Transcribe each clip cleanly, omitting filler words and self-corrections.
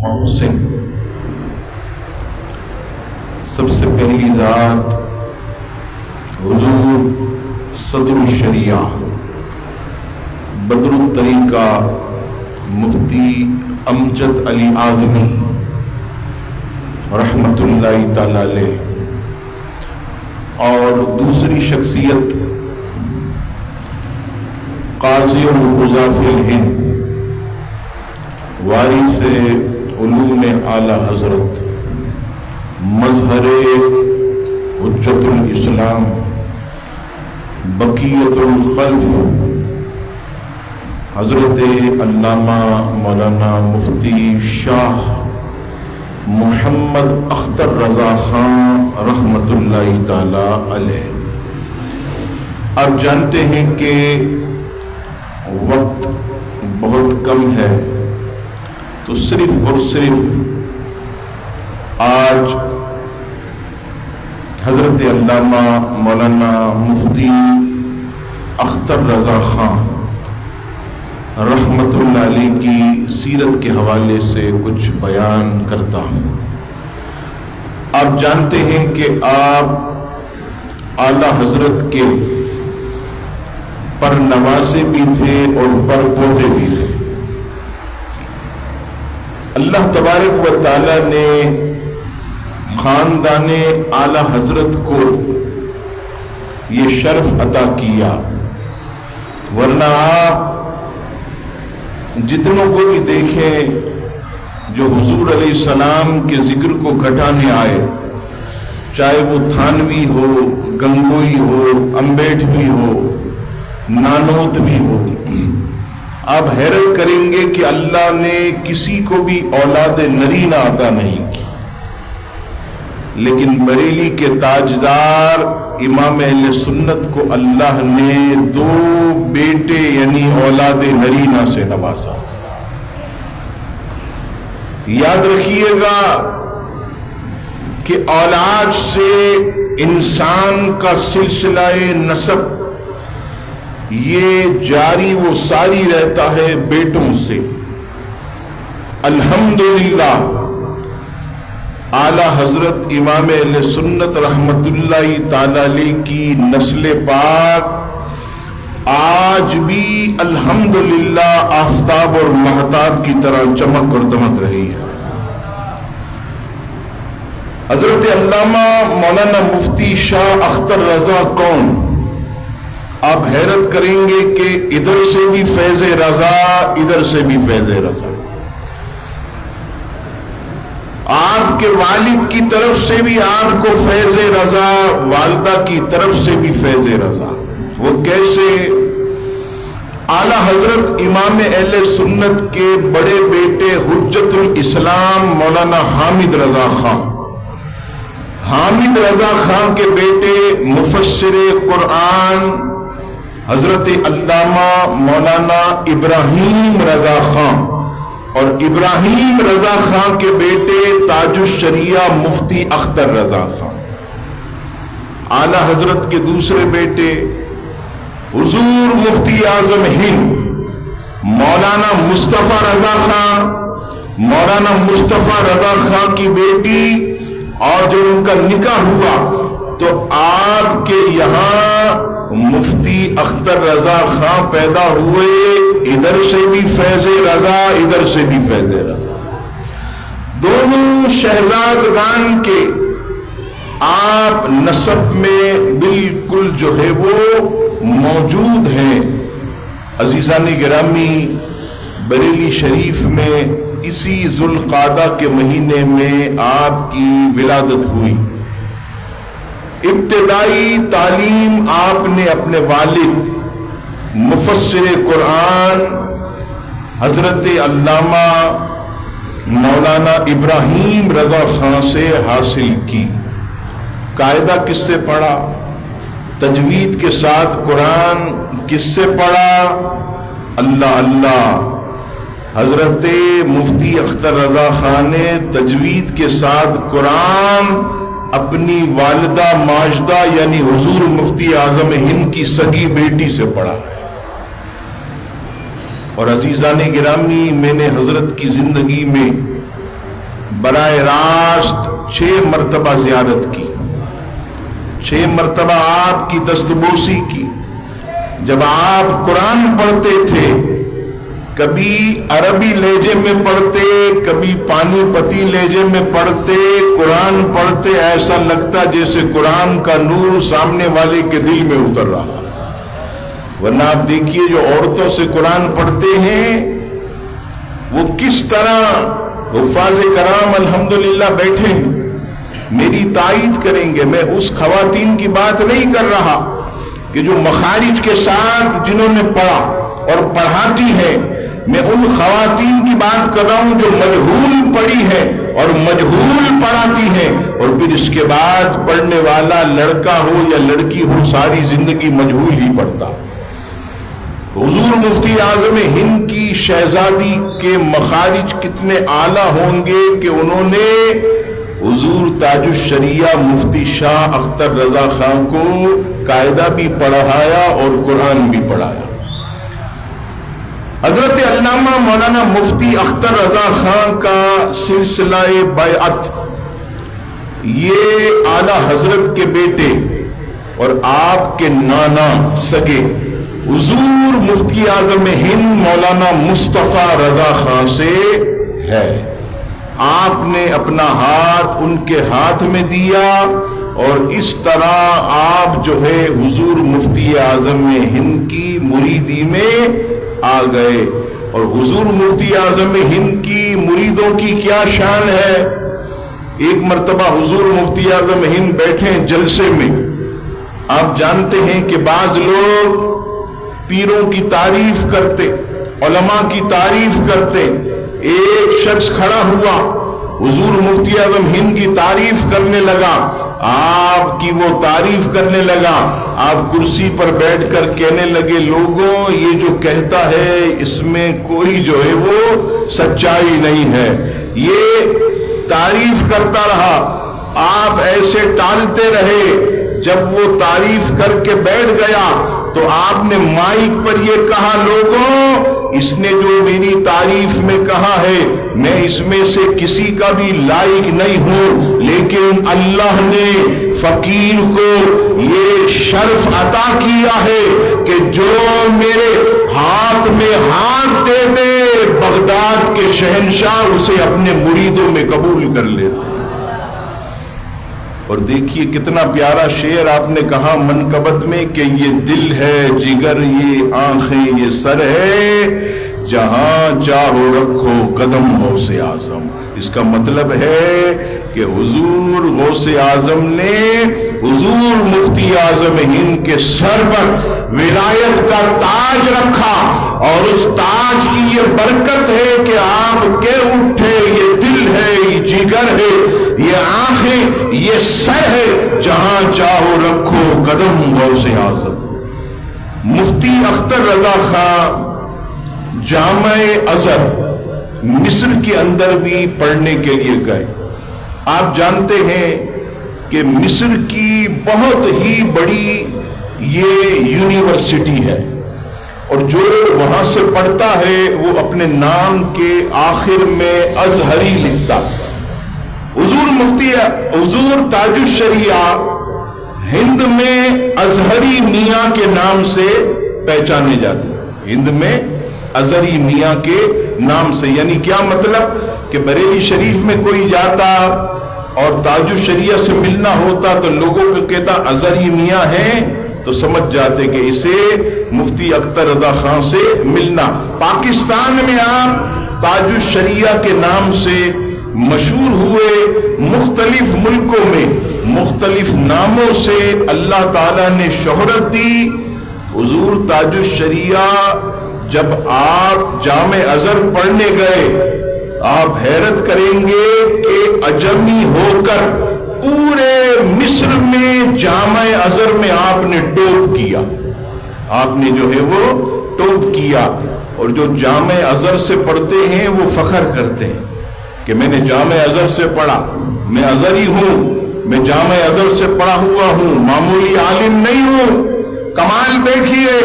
محسن، سب سے پہلی ذات حضور صدر الشریعہ بدر الطریقہ مفتی امجد علی اعظمی رحمت اللہ تعالی علیہ، اور دوسری شخصیت قاضی القضاء فی الہند وارث علوم اعلی حضرت مظہر حجت الاسلام بقیت الخلف حضرت علامہ مولانا مفتی شاہ محمد اختر رضا خان رحمت اللہ تعالی علیہ۔ آپ جانتے ہیں کہ وقت بہت کم ہے، تو صرف اور صرف آج حضرت علامہ مولانا مفتی اختر رضا خان رحمت اللہ علیہ کی سیرت کے حوالے سے کچھ بیان کرتا ہوں۔ آپ جانتے ہیں کہ آپ اعلی حضرت کے پر نوازے بھی تھے اور پر پودے بھی تھے۔ اللہ تبارک و تعالی نے خاندان اعلی حضرت کو یہ شرف عطا کیا، ورنہ آپ جتنوں کو بھی دیکھیں جو حضور علیہ السلام کے ذکر کو گھٹانے آئے، چاہے وہ تھانوی ہو، گنگوئی ہو، امبیٹ بھی ہو، نانوت بھی ہو، آپ حیرت کریں گے کہ اللہ نے کسی کو بھی اولاد نرینہ عطا نہیں کی، لیکن بریلی کے تاجدار امام اہل سنت کو اللہ نے 2 بیٹے یعنی اولاد نرینہ سے نوازا۔ یاد رکھیے گا کہ اولاد سے انسان کا سلسلہ نسب یہ جاری و ساری رہتا ہے بیٹوں سے۔ الحمدللہ اعلی حضرت امام اہل سنت رحمت اللہ تعالی علیہ کی نسل پاک آج بھی الحمدللہ آفتاب اور مہتاب کی طرح چمک اور دمک رہی ہے۔ حضرت علامہ مولانا مفتی شاہ اختر رضا کون؟ آپ حیرت کریں گے کہ ادھر سے بھی فیض رضا، ادھر سے بھی فیض رضا، آپ کے والد کی طرف سے بھی آپ کو فیض رضا، والدہ کی طرف سے بھی فیض رضا۔ وہ کیسے؟ اعلی حضرت امام اہل سنت کے بڑے بیٹے حجت الاسلام مولانا حامد رضا خان، حامد رضا خان کے بیٹے مفسر قرآن حضرت علامہ مولانا ابراہیم رضا خان، اور ابراہیم رضا خان کے بیٹے تاج الشریعہ مفتی اختر رضا خان۔ اعلی حضرت کے دوسرے بیٹے حضور مفتی اعظم ہند مولانا مصطفیٰ رضا خان، مولانا مصطفیٰ رضا خان کی بیٹی، اور جو ان کا نکاح ہوا تو آپ کے یہاں مفتی اختر رضا خان پیدا ہوئے، ادھر سے بھی فیض رضا، ادھر سے بھی فیض رضا۔ دونوں شہزادگان کے آپ نسب میں بالکل جو ہے وہ موجود ہیں۔ عزیزان گرامی، بریلی شریف میں اسی ذوالقعدہ کے مہینے میں آپ کی ولادت ہوئی۔ ابتدائی تعلیم آپ نے اپنے والد مفسر قرآن حضرت علامہ مولانا ابراہیم رضا خان سے حاصل کی۔ قاعدہ کس سے پڑھا؟ تجوید کے ساتھ قرآن کس سے پڑھا؟ اللہ اللہ، حضرت مفتی اختر رضا خان نے تجوید کے ساتھ قرآن اپنی والدہ ماجدہ یعنی حضور مفتی اعظم ہند کی سگی بیٹی سے پڑھا ہے۔ اور عزیزان گرامی، میں نے حضرت کی زندگی میں براہ راست 6 مرتبہ زیارت کی، 6 مرتبہ آپ کی دستبوسی کی۔ جب آپ قرآن پڑھتے تھے، کبھی عربی لہجے میں پڑھتے، کبھی پانی پتی لہجے میں پڑھتے، قرآن پڑھتے ایسا لگتا جیسے قرآن کا نور سامنے والے کے دل میں اتر رہا۔ ورنہ آپ دیکھیے جو عورتوں سے قرآن پڑھتے ہیں وہ کس طرح، حفاظ کرام الحمدللہ بیٹھے ہیں، میری تائید کریں گے۔ میں اس خواتین کی بات نہیں کر رہا کہ جو مخارج کے ساتھ جنہوں نے پڑھا اور پڑھاتی ہے، میں ان خواتین کی بات کر رہا ہوں جو مجہول پڑھی ہے اور مجہول پڑھاتی ہے، اور پھر اس کے بعد پڑھنے والا لڑکا ہو یا لڑکی ہو ساری زندگی مجہول ہی پڑھتا۔ حضور مفتی اعظم ہند کی شہزادی کے مخارج کتنے اعلیٰ ہوں گے کہ انہوں نے حضور تاج الشریعہ مفتی شاہ اختر رضا خان کو قاعدہ بھی پڑھایا اور قرآن بھی پڑھایا۔ حضرت علامہ مولانا مفتی اختر رضا خان کا سلسلہ بیعت، یہ اعلیٰ حضرت کے بیٹے اور آپ کے نانا سگے حضور مفتی اعظم ہند مولانا مصطفیٰ رضا خان سے ہے۔ آپ نے اپنا ہاتھ ان کے ہاتھ میں دیا اور اس طرح آپ جو ہے حضور مفتی اعظم ہند کی مریدی میں آ گئے۔ اور حضور مفتی اعظم ہند کی مریدوں کی کیا شان ہے۔ ایک مرتبہ حضور مفتی اعظم ہند بیٹھے جلسے میں، آپ جانتے ہیں کہ بعض لوگ پیروں کی تعریف کرتے، علماء کی تعریف کرتے، ایک شخص کھڑا ہوا حضور مفتی اعظم ہند کی تعریف کرنے لگا، آپ کی وہ تعریف کرنے لگا، آپ کرسی پر بیٹھ کر کہنے لگے لوگوں یہ جو کہتا ہے اس میں کوئی جو ہے وہ سچائی نہیں ہے، یہ تعریف کرتا رہا، آپ ایسے ٹالتے رہے۔ جب وہ تعریف کر کے بیٹھ گیا تو آپ نے مائک پر یہ کہا لوگوں اس نے جو میری تعریف میں کہا ہے میں اس میں سے کسی کا بھی لائق نہیں ہوں، لیکن اللہ نے فقیر کو یہ شرف عطا کیا ہے کہ جو میرے ہاتھ میں ہاتھ دے دے بغداد کے شہنشاہ اسے اپنے مریدوں میں قبول کر لیتے۔ اور دیکھیے کتنا پیارا شعر آپ نے کہا منقبت میں کہ یہ دل ہے جگر، یہ آنکھیں، یہ سر ہے، جہاں چاہو رکھو قدم غوث اعظم۔ اس کا مطلب ہے کہ حضور غوث اعظم نے حضور مفتی اعظم ہند کے سر پر ولایت کا تاج رکھا، اور اس تاج کی یہ برکت ہے کہ آپ کے اٹھے یہ دل ہے، یہ جگر ہے، یہ آنکھیں، یہ سر ہے، جہاں چاہو رکھو قدم غوث اعظم۔ مفتی اختر رضا خان جامع ازہر مصر کے اندر بھی پڑھنے کے لیے گئے۔ آپ جانتے ہیں کہ مصر کی بہت ہی بڑی یہ یونیورسٹی ہے، اور جو وہاں سے پڑھتا ہے وہ اپنے نام کے آخر میں ازہری لکھتا۔ حضور تاج الشریعہ ہند میں ازہری میاں کے نام سے پہچانے جاتے، ہند میں ازہری میاں کے نام سے، یعنی کیا مطلب کہ بریلی شریف میں کوئی جاتا اور تاج الشریعہ سے ملنا ہوتا تو لوگوں کو کہتا ازہری میاں ہیں، تو سمجھ جاتے کہ اسے مفتی اختر رضا خان سے ملنا۔ پاکستان میں آپ تاج الشریعہ کے نام سے مشہور ہوئے، مختلف ملکوں میں مختلف ناموں سے اللہ تعالیٰ نے شہرت دی۔ حضور تاج الشریعہ جب آپ جامع ازہر پڑھنے گئے، آپ حیرت کریں گے کہ اجمی ہو کر پورے مصر میں جامع ازہر میں آپ نے ٹوپ کیا، آپ نے جو ہے وہ ٹوپ کیا۔ اور جو جامع ازہر سے پڑھتے ہیں وہ فخر کرتے ہیں کہ میں نے جامع ازہر سے پڑھا، میں ازہری ہوں، میں جامع ازہر سے پڑھا ہوا ہوں، معمولی عالم نہیں ہوں۔ کمال دیکھیے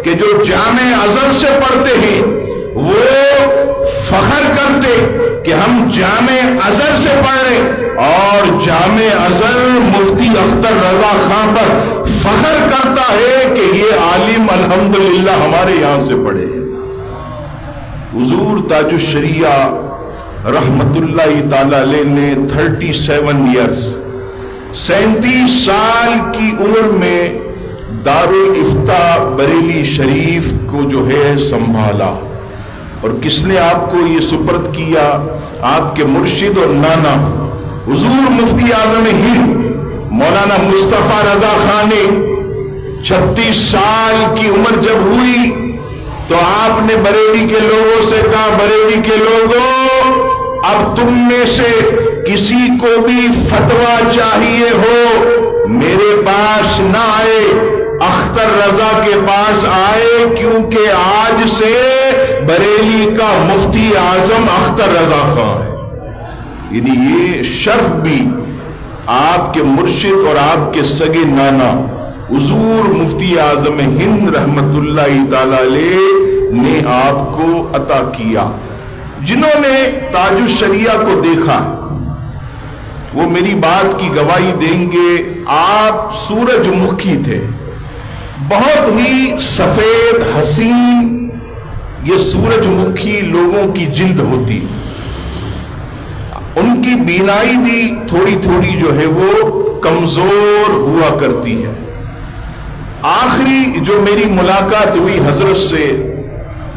کہ جو جامع ازہر سے پڑھتے ہیں وہ فخر کرتے کہ ہم جامع ازہر پڑھ رہے اور جامع ازہر مفتی اختر رضا خان پر فخر کرتا ہے کہ یہ عالم الحمدللہ ہمارے یہاں سے پڑھے. حضور تاج الشریعہ رحمت اللہ تعالی علیہ نے 37 ایئرز 37 سال کی عمر میں دارالافتاء بریلی شریف کو جو ہے سنبھالا. اور کس نے آپ کو یہ سپرد کیا؟ آپ کے مرشد اور نانا حضور مفتی اعظم ہند مولانا مصطفیٰ رضا خان نے 36 سال کی عمر جب ہوئی تو آپ نے بریلی کے لوگوں سے کہا، بریلی کے لوگوں، اب تم میں سے کسی کو بھی فتویٰ چاہیے ہو میرے پاس نہ آئے، اختر رضا کے پاس آئے، کیونکہ آج سے بریلی کا مفتی اعظم اختر رضا خان ہے. یعنی یہ شرف بھی آپ کے مرشد اور آپ کے سگے نانا حضور مفتی اعظم ہند رحمت اللہ تعالی علیہ نے آپ کو عطا کیا. جنہوں نے تاج الشریعہ کو دیکھا وہ میری بات کی گواہی دیں گے. آپ سورج مکھی تھے، بہت ہی سفید حسین. یہ سورج مکھی لوگوں کی جلد ہوتی، ان کی بینائی بھی تھوڑی تھوڑی جو ہے وہ کمزور ہوا کرتی ہے. آخری جو میری ملاقات ہوئی حضرت سے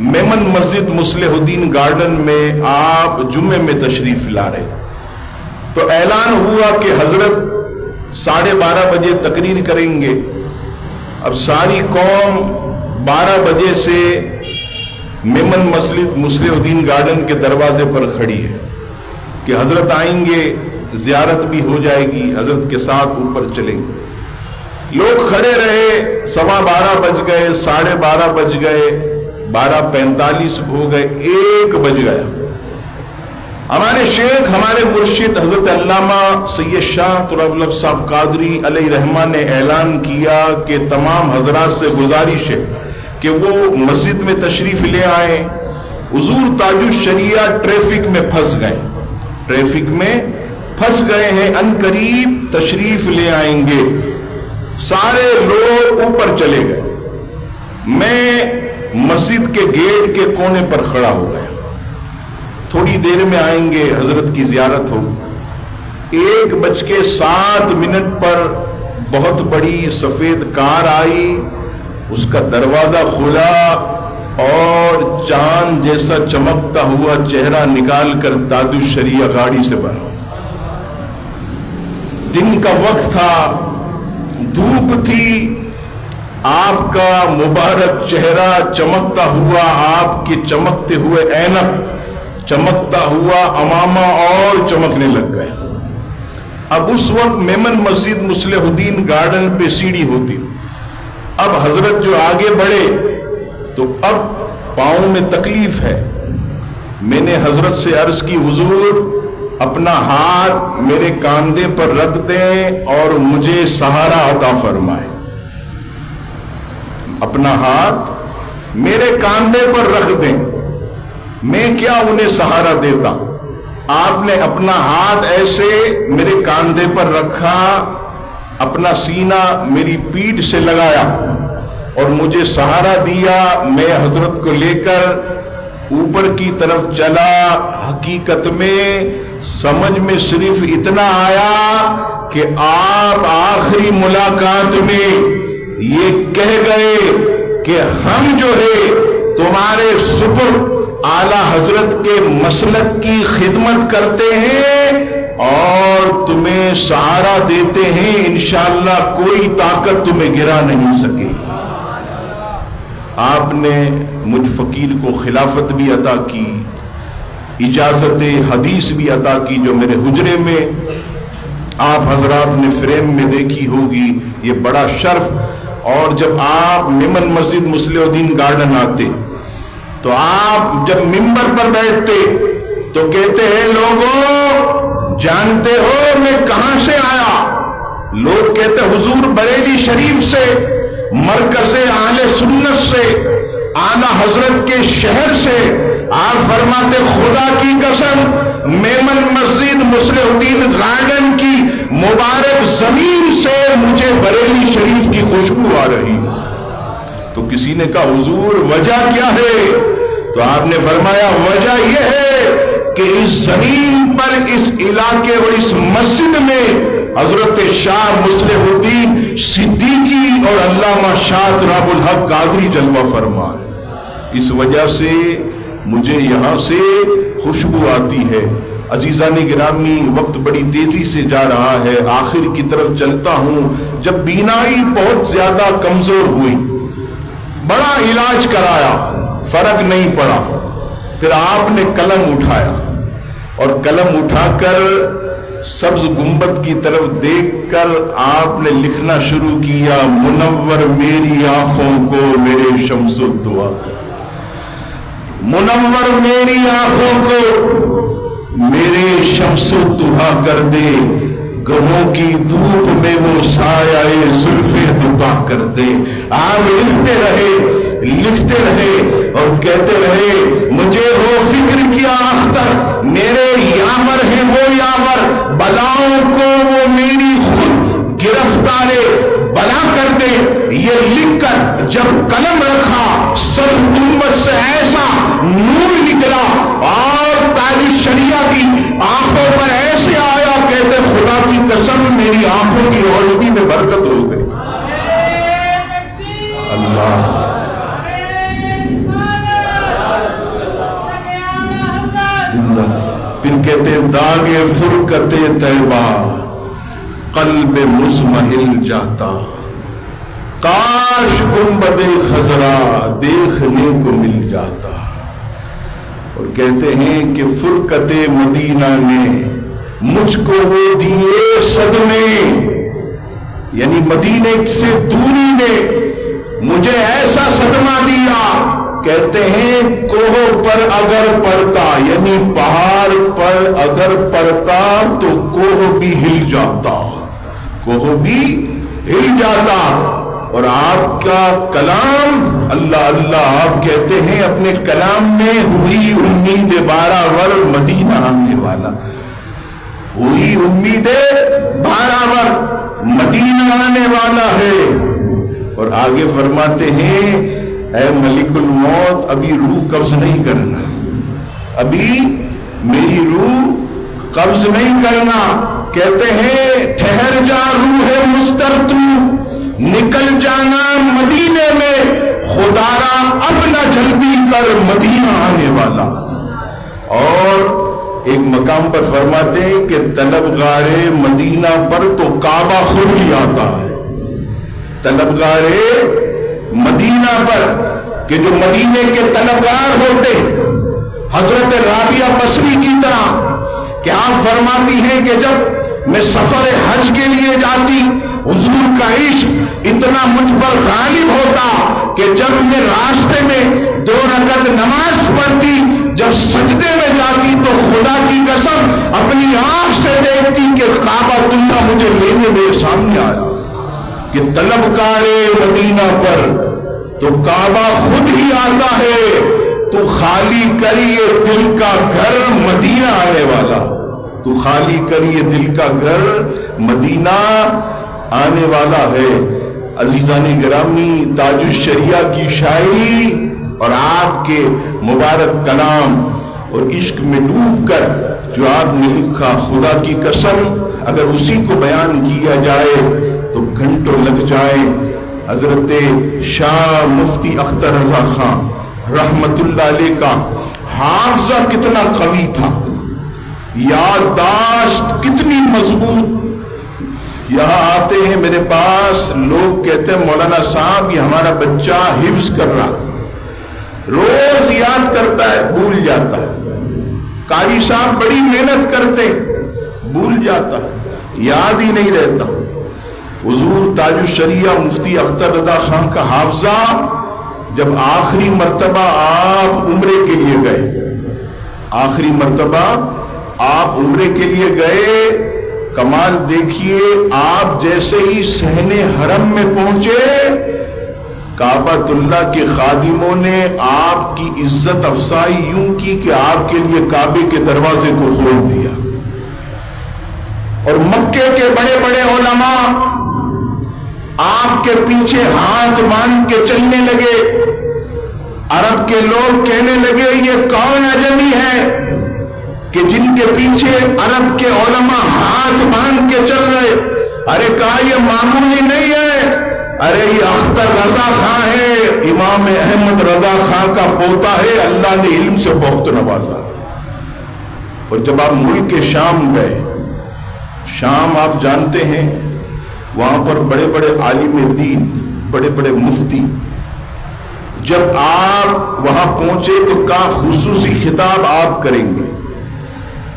میمن مسجد مصلح الدین گارڈن میں، آپ جمعے میں تشریف لا رہے تو اعلان ہوا کہ حضرت 12:30 بجے تقریر کریں گے. اب ساری قوم 12 بجے سے میمن مسجد مصلح الدین گارڈن کے دروازے پر کھڑی ہے کہ حضرت آئیں گے، زیارت بھی ہو جائے گی، حضرت کے ساتھ اوپر چلیں گے. لوگ کھڑے رہے، 12:15 بج گئے، 12:30 بج گئے، 12:45 ہو گئے، 1 بج گیا. ہمارے شیخ، ہمارے مرشد حضرت علامہ سید شاہ تراب صاحب قادری علیہ رحمہ نے اعلان کیا کہ تمام حضرات سے گزارش ہے کہ وہ مسجد میں تشریف لے آئیں. حضور تاج الشریعہ ٹریفک میں پھنس گئے ہیں، ان قریب تشریف لے آئیں گے. سارے لوگ اوپر چلے گئے. میں مسجد کے گیٹ کے کونے پر کھڑا ہو گیا. تھوڑی دیر میں آئیں گے، حضرت کی زیارت ہو. 1:07 پر بہت بڑی سفید کار آئی، اس کا دروازہ کھلا اور چاند جیسا چمکتا ہوا چہرہ نکال کر تاج الشریعہ گاڑی سے بھرا. دن کا وقت تھا، دھوپ تھی، آپ کا مبارک چہرہ چمکتا ہوا، آپ کے چمکتے ہوئے اینک، چمکتا ہوا امامہ اور چمکنے لگ گئے. اب اس وقت میمن مسجد مصلح الدین گارڈن پہ سیڑھی ہوتی. اب حضرت جو آگے بڑھے تو اب پاؤں میں تکلیف ہے. میں نے حضرت سے عرض کی، حضور اپنا ہاتھ میرے کاندھے پر رکھ دیں اور مجھے سہارا عطا فرمائے. اپنا ہاتھ میرے کاندھے پر رکھ دیں، میں کیا انہیں سہارا دیتا. آپ نے اپنا ہاتھ ایسے میرے کاندھے پر رکھا، اپنا سینہ میری پیٹھ سے لگایا اور مجھے سہارا دیا. میں حضرت کو لے کر اوپر کی طرف چلا. حقیقت میں سمجھ میں صرف اتنا آیا کہ آپ آخری ملاقات میں یہ کہہ گئے کہ ہم جو ہے تمہارے سپرد اعلی حضرت کے مسلک کی خدمت کرتے ہیں اور تمہیں سہارا دیتے ہیں. انشاءاللہ کوئی طاقت تمہیں گرا نہیں سکے. آپ نے مجھ فقیر کو خلافت بھی عطا کی، اجازت حدیث بھی عطا کی، جو میرے حجرے میں آپ حضرات نے فریم میں دیکھی ہوگی. یہ بڑا شرف. اور جب آپ میمن مسجد مصلح الدین گارڈن آتے تو آپ جب ممبر پر بیٹھتے تو کہتے ہیں، لوگوں جانتے ہو میں کہاں سے آیا؟ لوگ کہتے حضور بریلی شریف سے، مرکز اہل سنت سے، اعلی حضرت کے شہر سے. آپ فرماتے خدا کی قسم میمن مسجد مسلح الدین گارڈن کی مبارک زمین سے مجھے بریلی شریف کی خوشبو آ رہی ہے۔ تو کسی نے کہا حضور وجہ کیا ہے؟ تو آپ نے فرمایا وجہ یہ ہے کہ اس زمین پر، اس علاقے اور اس مسجد میں حضرت شاہ مسلح الدین صدیقی اور علامہ شاہ تراب الحق قادری جلوہ فرما ہے۔ اس وجہ سے مجھے یہاں سے خوشبو آتی ہے۔ عزیزان گرامی، وقت بڑی تیزی سے جا رہا ہے، آخر کی طرف چلتا ہوں۔ جب بینائی بہت زیادہ کمزور ہوئی، بڑا علاج کرایا، فرق نہیں پڑا، پھر آپ نے قلم اٹھایا اور قلم اٹھا کر سبز گنبد کی طرف دیکھ کر آپ نے لکھنا شروع کیا، منور میری آنکھوں کو میرے شمس الدعا، منور میری آنکھوں کو میرے شمس الدعا کر دے، گہوں کی دھوپ میں وہ سایہ زلف دبا کر دے۔ آپ لکھتے رہے اور کہتے رہے، مجھے وہ فکر کیا اختر، میرے یاور ہیں وہ یاور، بلاؤں کو وہ میری خود گرفتار بلا کر دے۔ یہ لکھ کر جب قلم رکھا، سب گنبد سے ایسا نور نکلا اور تاج الشریعہ کی آنکھوں پر ایسے آیا، کہتے خدا کی قسم میری آنکھوں کی روشنی میں برکت ہو گئی۔ اللہ زندہ۔ پھر کہتے داغ فرقت طیبہ قلب مزمحل جاتا، کاش گنبد خضرا دیکھنے کو مل جاتا۔ اور کہتے ہیں کہ فرقت مدینہ نے مجھ کو وہ دیے صدمے، یعنی مدینے سے دوری نے مجھے ایسا صدمہ دیا، کہتے ہیں کوہ پر اگر پڑتا، یعنی پہاڑ پر اگر پڑتا تو کوہ بھی ہل جاتا، کوہ بھی ہل جاتا۔ اور آپ کا کلام، اللہ اللہ، آپ کہتے ہیں اپنے کلام میں، ہوئی امید بارآور مدینہ آنے والا، ہوئی امید بارآور مدینہ آنے والا ہے۔ اور آگے فرماتے ہیں، اے ملک الموت، ابھی روح قبض نہیں کرنا، ابھی میری روح قبض نہیں کرنا۔ کہتے ہیں ٹھہر جا روح مستر تو، نکل جانا مدینے میں، خدا را اب نہ جلدی کر مدینہ آنے والا۔ اور ایک مقام پر فرماتے ہیں کہ طلبگار مدینہ پر تو کعبہ خود ہی آتا ہے، طلبگار مدینہ پر، کہ جو مدینے کے طلبگار ہوتے حضرت رابعہ بصری کی طرح، کہ آپ فرماتی ہیں کہ جب میں سفر حج کے لیے جاتی، حضور کا عشق اتنا مجھ پر غالب ہوتا کہ جب میں راستے میں 2 رکعت نماز پڑھتی، جب سجدے میں جاتی تو خدا کی قسم اپنی آنکھ سے دیکھتی کہ کعبہ اللہ مجھے لینے میرے سامنے آیا۔ کہ طلبگار مدینہ پر تو کعبہ خود ہی آتا ہے، تو خالی کریے دل کا گھر مدینہ آنے والا، تو خالی کریے دل کا گھر مدینہ آنے والا ہے۔ عزیزان گرامی، تاج الشریعہ کی شاعری اور آپ کے مبارک کلام اور عشق میں ڈوب کر جو آپ نے لکھا، خدا کی قسم اگر اسی کو بیان کیا جائے تو گھنٹوں لگ جائیں۔ حضرت شاہ مفتی اختر رضا خان رحمت اللہ علیہ کا حافظہ کتنا قوی تھا، یادداشت کتنی مضبوط۔ یہاں آتے ہیں میرے پاس لوگ، کہتے ہیں مولانا صاحب یہ ہمارا بچہ حفظ کر رہا، روز یاد کرتا ہے بھول جاتا ہے، قاری صاحب بڑی محنت کرتے بھول جاتا ہے، یاد ہی نہیں رہتا۔ حضور تاج الشریعہ مفتی اختر رضا خان کا حافظہ، جب آخری مرتبہ آپ عمرے کے لیے گئے، آخری مرتبہ آپ عمرے کے لیے گئے، کمال دیکھیے، آپ جیسے ہی صحن حرم میں پہنچے، کعبۃ اللہ کے خادموں نے آپ کی عزت افزائی یوں کی کہ آپ کے لیے کعبے کے دروازے کو کھول دیا، اور مکے کے بڑے بڑے علماء آپ کے پیچھے ہاتھ باندھ کے چلنے لگے. عرب کے لوگ کہنے لگے یہ کون اجمی ہے کہ جن کے پیچھے عرب کے علماء ہاتھ باندھ کے چل رہے. ارے کہا یہ معمولی نہیں ہے، ارے یہ اختر رضا خان ہے، امام احمد رضا خان کا پوتا ہے، اللہ نے علم سے بہت نوازا. اور جب آپ ملک شام گئے، شام آپ جانتے ہیں وہاں پر بڑے بڑے عالم دین، بڑے بڑے مفتی، جب آپ وہاں پہنچے تو کہا خصوصی خطاب آپ کریں گے.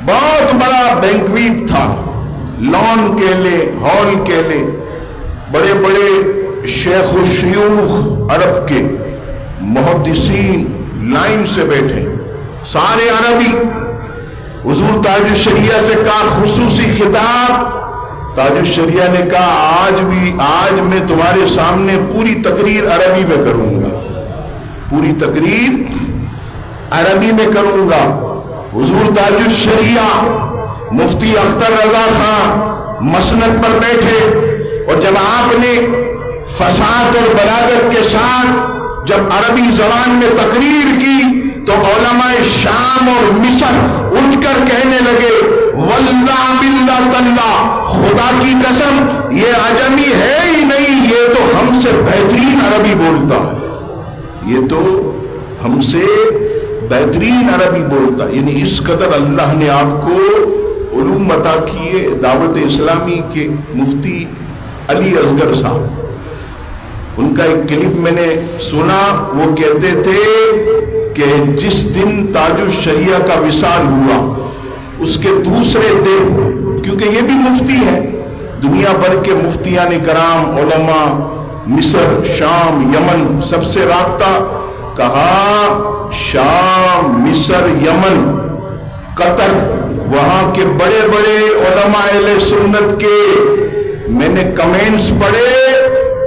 بہت بڑا بینکویٹ تھا، لان کے لئے، ہال کے لئے، بڑے بڑے شیخ و شیوخ عرب کے محدثین لائن سے بیٹھے، سارے عربی. حضور تاج الشریعہ سے کہا خصوصی خطاب. تاج الشریعہ نے کہا آج میں تمہارے سامنے پوری تقریر عربی میں کروں گا، پوری تقریر عربی میں کروں گا. حضور تاج الشریعہ مفتی اختر رضا خان مسند پر بیٹھے، اور جب آپ نے فصاحت اور بلاغت کے ساتھ جب عربی زبان میں تقریر کی تو علماء شام اور مصر اٹھ کر کہنے لگے واللہ باللہ تاللہ، خدا کی قسم یہ عجمی ہے ہی نہیں، یہ تو ہم سے بہترین عربی بولتا ہے، یہ تو ہم سے بہترین عربی بولتا. یعنی اس قدر اللہ نے آپ کو علوم عطا کیے. دعوت اسلامی کے مفتی علی اصغر صاحب، ان کا ایک کلپ میں نے سنا، وہ کہتے تھے کہ جس دن تاج الشریعہ کا وصال ہوا اس کے دوسرے دن، کیونکہ یہ بھی مفتی ہے، دنیا بھر کے مفتیان کرام علماء مصر، شام، یمن سب سے رابطہ، کہا شام، مصر، یمن، قطر، وہاں کے بڑے بڑے علماء اہل سنت کے میں نے کمنٹس پڑھے،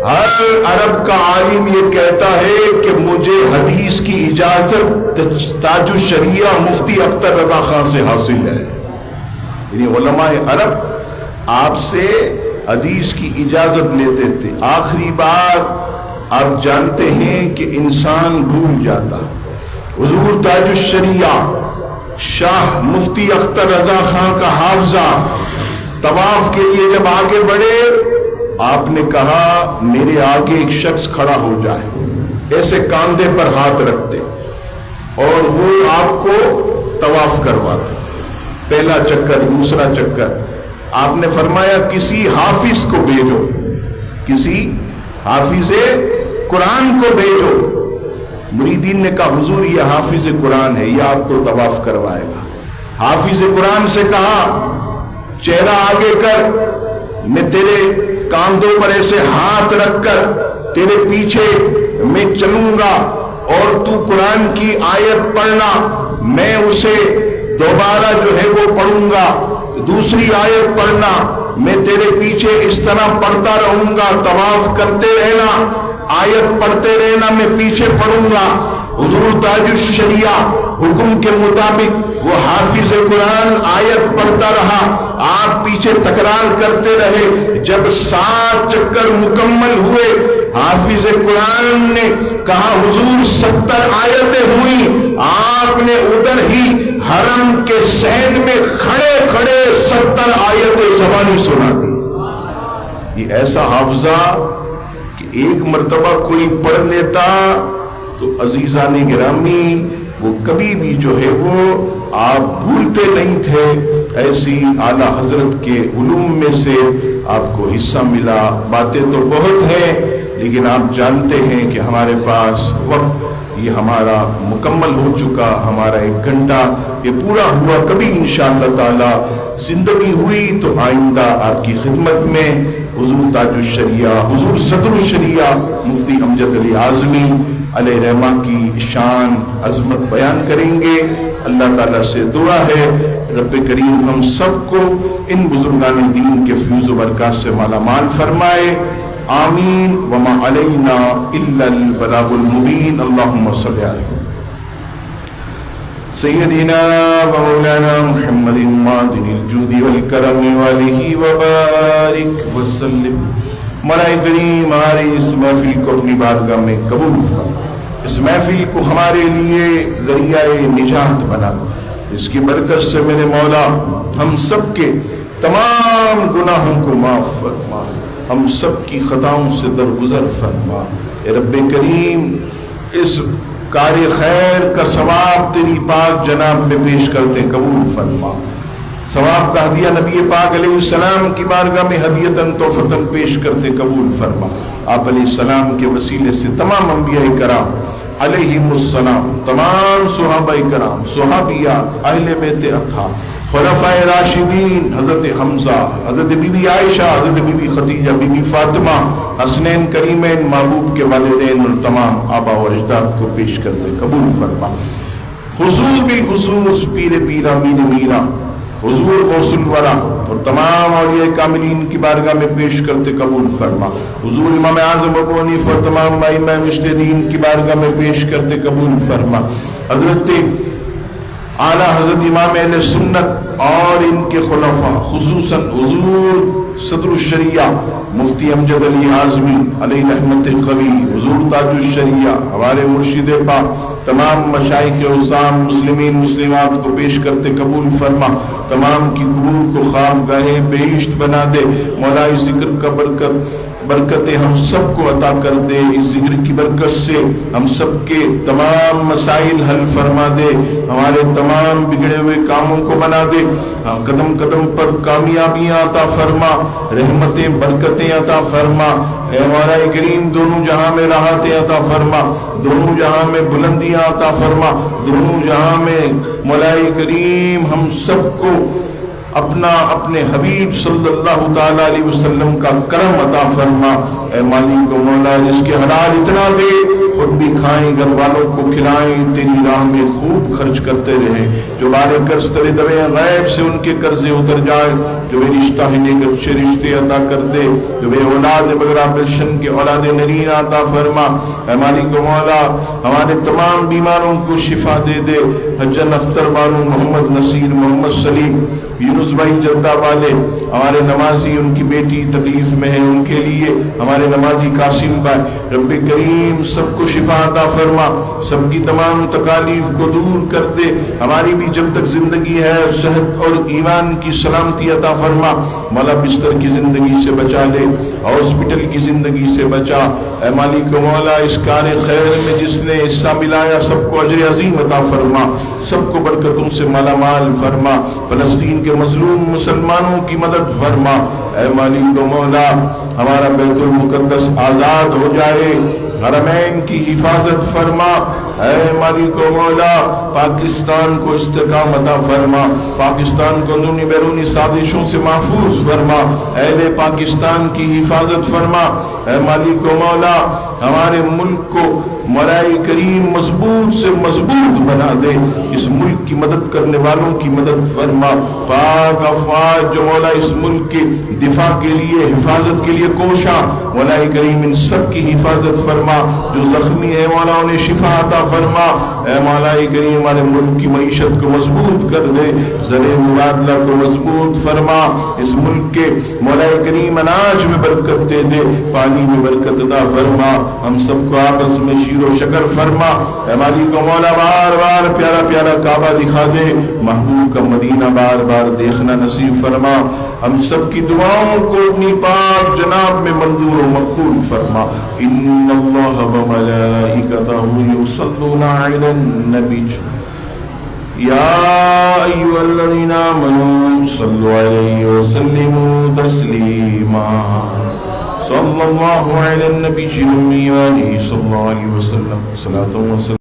ہر عرب کا عالم یہ کہتا ہے کہ مجھے حدیث کی اجازت تاج الشریعہ مفتی اختر رضا خان سے حاصل ہے. یعنی علماء عرب آپ سے حدیث کی اجازت لیتے تھے. آخری بات آپ جانتے ہیں کہ انسان بھول جاتا. حضور تاج الشریعہ شاہ مفتی اختر رضا خان کا حافظہ طواف کے لیے جب آگے بڑھے، آپ نے کہا میرے آگے ایک شخص کھڑا ہو جائے، ایسے کاندھے پر ہاتھ رکھتے اور وہ آپ کو طواف کرواتے. پہلا چکر، دوسرا چکر. آپ نے فرمایا کسی حافظ کو بھیجو، کسی حافظ قرآن کو بھیجو. مریدین نے کہا حضور یہ حافظ قرآن ہے، یہ آپ کو طواف کروائے گا. حافظ قرآن سے کہا چہرہ آگے کر، میں تیرے کاندھوں پر ایسے ہاتھ رکھ کر تیرے پیچھے میں چلوں گا اور تو قرآن کی آیت پڑھنا، میں اسے دوبارہ جو ہے وہ پڑھوں گا، دوسری آیت پڑھنا، میں تیرے پیچھے اس طرح پڑھتا رہوں گا، طواف کرتے رہنا، آیت پڑھتے رہنا، میں پیچھے پڑھوں گا. حضور تاج الشریعہ حکم کے مطابق وہ حافظ قرآن آیت پڑھتا رہا، آپ پیچھے تکرار کرتے رہے. جب 7 چکر مکمل ہوئے، حافظ قرآن نے کہا حضور 70 آیتیں ہوئی. آپ نے ادھر ہی حرم کے صحن میں کھڑے کھڑے 70 آیتیں زبانی سنا دی. یہ ایسا حافظہ کہ ایک مرتبہ کوئی پڑھ لیتا تو عزیزان گرامی وہ کبھی بھی جو ہے وہ آپ بھولتے نہیں تھے. ایسی اعلیٰ حضرت کے علوم میں سے آپ کو حصہ ملا. باتیں تو بہت ہیں لیکن آپ جانتے ہیں کہ ہمارے پاس وقت یہ ہمارا مکمل ہو چکا. ہمارا 1 گھنٹہ یہ پورا ہوا. کبھی انشاءاللہ تعالی زندگی ہوئی تو آئندہ آپ کی خدمت میں حضور تاج الشریعہ، حضور صدر الشریعہ مفتی امجد علی اعظمی علیہ رحمہ کی شان عظمت بیان کریں گے. اللہ تعالیٰ سے دعا ہے رب کریم ہم سب کو ان بزرگان دین کے فیض و برکات سے مالا مال فرمائے. آمین. وما علینا الا البلاغ المبین. اللہم صلی علیہ. سيدنا ومولانا محمد معدن الجود والكرم وآلہ وبارک وسلم۔ مولا کریم ہمارے اس محفل کو اپنی بارگاہ میں قبول فرما، اس محفل کو ہمارے لیے ذریعہ نجات بنا، اس کی برکت سے میرے مولا ہم سب کے تمام گناہوں کو معاف فرما، ہم سب کی خطاؤں سے درگزر فرما۔ اے رب کریم اس کار خیر کا ثواب تیری پاک جناب میں پیش کرتے قبول فرما، ثواب کا ہدیہ نبی پاک علیہ السلام کی بارگاہ میں ہدیتاً تحفتاً پیش کرتے قبول فرما۔ آپ علیہ السلام کے وسیلے سے تمام انبیاء کرام علیہم السلام، تمام صحابہ کرام، صحابیات، اہل بیت اطہار، خلفائے راشدین، حضرت حمزہ، حضرت بی بی عائشہ، حضرت بی بی خدیجہ، بی بی فاطمہ، حسنین کریمین، محبوب کے والدین اور تمام آبا و اجداد کو پیش کرتے قبول فرما۔ خصوص بالخصوص پیر پیرا مین میرا حضور غوث الورا اور تمام اولیاء کاملین کی بارگاہ میں پیش کرتے قبول فرما۔ حضور امام اعظم ابو حنیفہ اور تمام ائمہ مجتہدین کی بارگاہ میں پیش کرتے قبول فرما۔ حضرت اعلیٰ حضرت امام اہل سنت اور ان کے خلفاء، خصوصاً حضور صدر الشریعہ مفتی امجد علی اعظمی علیہ رحمت قوی، حضور تاج الشریعہ، ہمارے مرشد پاک، تمام مشائخ عظام مسلمین مسلمات کو پیش کرتے قبول فرما۔ تمام کی قبور کو خوابگاہ بہشت بنا دے مولا، اس ذکر کا برکتیں ہم سب کو عطا کر دے، اس ذکر کی برکت سے ہم سب کے تمام مسائل حل فرما دے، ہمارے تمام بگڑے ہوئے کاموں کو بنا دے، قدم قدم پر کامیابیاں عطا فرما، رحمتیں برکتیں عطا فرما۔ اے مولا کریم دونوں جہاں میں راحتیں عطا فرما، دونوں جہاں میں بلندیاں عطا فرما، دونوں جہاں میں مولا کریم ہم سب کو اپنے حبیب صلی اللہ تعالی علیہ وسلم کا کرم عطا فرما۔ اے مالک و مولا جس کے حلال اتنا دے خود بھی کھائیں، گھر والوں کو کھلائیں، تیری راہ میں خوب خرچ کرتے رہیں، جو بارے قرض ترے دوے غیب سے ان کے قرضے اتر جائے، جو بے رشتہ ہے نیک اچھے رشتے عطا کر دے، جو بے اولاد مگر آپریشن کے اولاد نرین عطا فرما۔ اے مالک و مولا ہمارے تمام بیماروں کو شفا دے دے، حجن اختر بانو، محمد نصیر، محمد سلیم، یونس بھائی جدہ والے، ہمارے نمازی ان کی بیٹی تکلیف میں ہے، ان کے لیے ہمارے نمازی قاسم بھائی، رب کریم سب کو شفا عطا فرما، سب کی تمام تکالیف کو دور کر دے، ہماری بھی جب تک زندگی ہے صحت اور ایمان کی سلامتی عطا فرما۔ مولا بستر کی زندگی سے بچا لے، ہاسپٹل کی زندگی سے بچا۔ اے مالک و مولا اس کار خیر میں جس نے حصہ ملایا سب کو اجر عظیم عطا فرما، سب کو برکتوں سے مالا مال فرما، فلسطین کے مظلوم مسلمانوں کی مدد فرما۔ اے مالک و مولا ہمارا بیت المقدس آزاد ہو جائے، حرمین کی حفاظت فرما۔ اے مالک و مولا پاکستان کو استحکام عطا فرما، پاکستان کو اندرونی بیرونی سازشوں سے محفوظ فرما، اہل پاکستان کی حفاظت فرما۔ اے مالک و مولا ہمارے ملک کو مولا کریم مضبوط سے مضبوط بنا دے، اس ملک کی مدد کرنے والوں کی مدد فرما۔ پاک افواج جو مولا اس ملک کے دفاع کے لیے حفاظت کے لیے کوشاں، مولا کریم ان سب کی حفاظت فرما، جو زخمی ہے مولا انہیں شفا عطا فرما۔ اے مولا کریم ہمارے ملک کی معیشت کو مضبوط کر دے، زرعی مبادلہ کو مضبوط فرما، اس ملک کے مولا کریم اناج میں برکت دے دے، پانی میں برکت عطا فرما، ہم سب کو آپس میں شیر و شکر فرما۔ اے مالک و مولا بار بار پیارا پیارا کعبہ دکھا دے، محبوب کا مدینہ بار بار دیکھنا نصیب فرما، ہم سب کی دعاؤں کو اپنی پاک جناب میں منظور و مقبول فرما۔ ان اللہ وملائکتہ یصلون علی النبی یا ایھا الذین آمنوا صلوا علیہ وسلموا تسلیما۔ صلی اللہ علی النبی الأمی وآلہ صلی اللہ علیہ وسلم صلاۃ و سلام۔